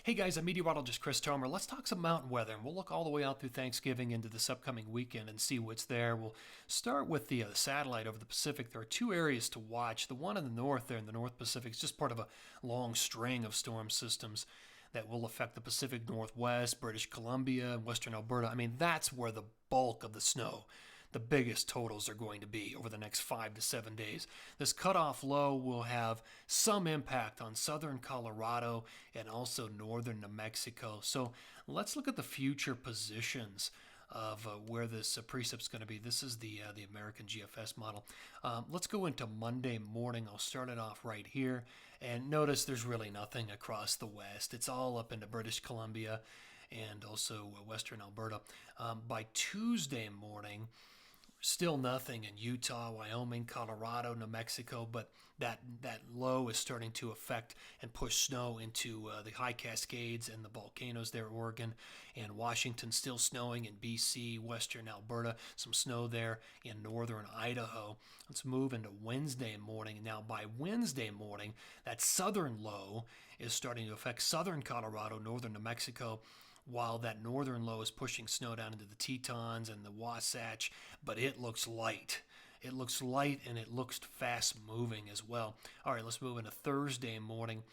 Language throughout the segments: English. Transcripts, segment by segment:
Hey guys, I'm Meteorologist Chris Tomer. Let's talk some mountain weather, and we'll look all the way out through Thanksgiving into this upcoming weekend and see what's there. We'll start with the satellite over the Pacific. There are two areas to watch. The one in the north there in the North Pacific is just part of a long string of storm systems that will affect the Pacific Northwest, British Columbia, and western Alberta. I mean, that's where the bulk of the snow, the biggest totals are going to be over the next 5 to 7 days. This cutoff low will have some impact on southern Colorado and also northern New Mexico. So let's look at the future positions of where this precipit's going to be. This is the American GFS model. Let's go into Monday morning. I'll start it off right here. And notice there's really nothing across the west. It's all up into British Columbia and also western Alberta. By Tuesday morning, still nothing in Utah, Wyoming, Colorado, New Mexico, but that low is starting to affect and push snow into the high Cascades and the volcanoes there, Oregon and Washington. Still snowing in BC, western Alberta, some snow there in northern Idaho. Let's move into Wednesday morning. Now by Wednesday morning, that southern low is starting to affect southern Colorado, northern New Mexico, while that northern low is pushing snow down into the Tetons and the Wasatch, but it looks light. It looks light and it looks fast moving as well. All right, let's move into Thursday morning.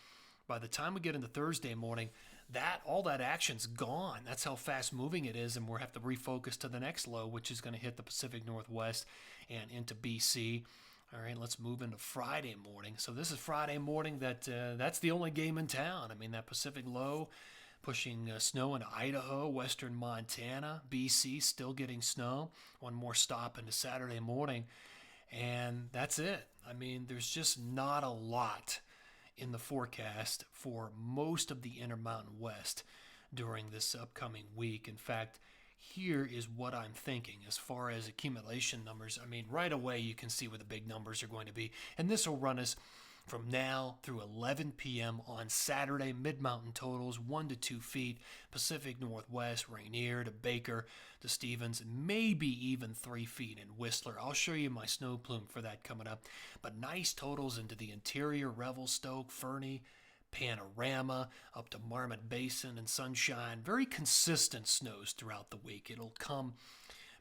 By the time we get into Thursday morning, all that action's gone. That's how fast moving it is, and we'll have to refocus to the next low, which is going to hit the Pacific Northwest and into BC. All right, let's move into Friday morning. So this is Friday morning. That's the only game in town. I mean, that Pacific low pushing snow into Idaho, western Montana, BC still getting snow. One more stop into Saturday morning, and that's it. I mean, there's just not a lot in the forecast for most of the Intermountain West during this upcoming week. In fact, here is what I'm thinking as far as accumulation numbers. I mean, right away you can see where the big numbers are going to be, and this will run us from now through 11 p.m. on Saturday. Mid-mountain totals 1 to 2 feet. Pacific Northwest, Rainier to Baker to Stevens, maybe even 3 feet in Whistler. I'll show you my snow plume for that coming up. But nice totals into the interior, Revelstoke, Fernie, Panorama, up to Marmot Basin and Sunshine. Very consistent snows throughout the week. It'll come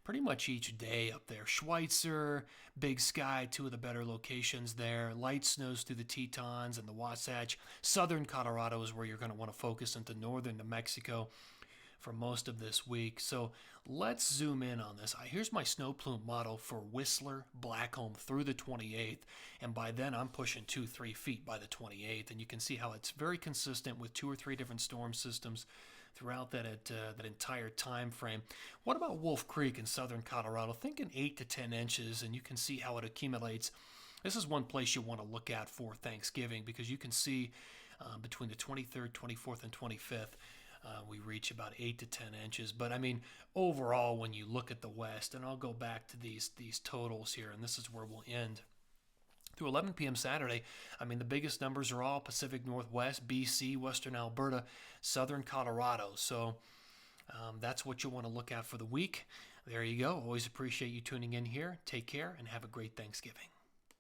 pretty much each day up there. Schweitzer, Big Sky, two of the better locations there. Light snows through the Tetons and the Wasatch. Southern Colorado is where you're going to want to focus into northern New Mexico for most of this week. So let's zoom in on this. Here's my snow plume model for Whistler, Blackcomb through the 28th. And by then I'm pushing 2-3 feet by the 28th. And you can see how it's very consistent with 2 or 3 different storm systems throughout that entire time frame. What about Wolf Creek in southern Colorado? Thinking 8 to 10 inches, and you can see how it accumulates. This is one place you want to look at for Thanksgiving because you can see between the 23rd, 24th, and 25th, we reach about 8 to 10 inches. But I mean, overall, when you look at the West, and I'll go back to these totals here, and this is where we'll end. Through 11 p.m. Saturday, I mean, the biggest numbers are all Pacific Northwest, BC, western Alberta, southern Colorado. So that's what you want to look at for the week. There you go. Always appreciate you tuning in here. Take care and have a great Thanksgiving.